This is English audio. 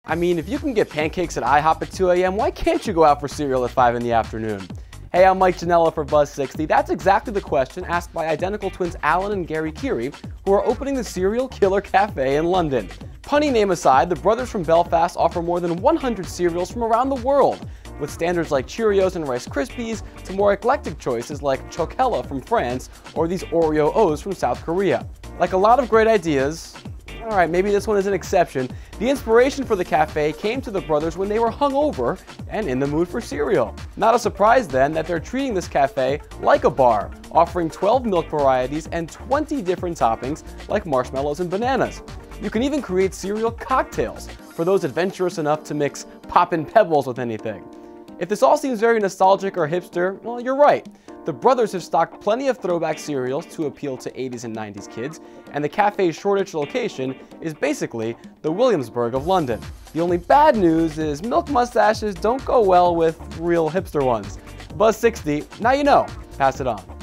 I mean, if you can get pancakes at IHOP at 2 a.m., why can't you go out for cereal at 5 in the afternoon? Hey, I'm Mike Janela for Buzz60. That's exactly the question asked by identical twins Alan and Gary Curie, who are opening the Cereal Killer Cafe in London. Punny name aside, the brothers from Belfast offer more than 100 cereals from around the world, with standards like Cheerios and Rice Krispies to more eclectic choices like Chocella from France or these Oreo O's from South Korea. Like a lot of great ideas, alright, maybe this one is an exception, the inspiration for the cafe came to the brothers when they were hungover and in the mood for cereal. Not a surprise then that they're treating this cafe like a bar, offering 12 milk varieties and 20 different toppings like marshmallows and bananas. You can even create cereal cocktails for those adventurous enough to mix Poppin' Pebbles with anything. If this all seems very nostalgic or hipster, well, you're right. The brothers have stocked plenty of throwback cereals to appeal to 80s and 90s kids, and the cafe's Shoreditch location is basically the Williamsburg of London. The only bad news is milk mustaches don't go well with real hipster ones. Buzz60, now you know. Pass it on.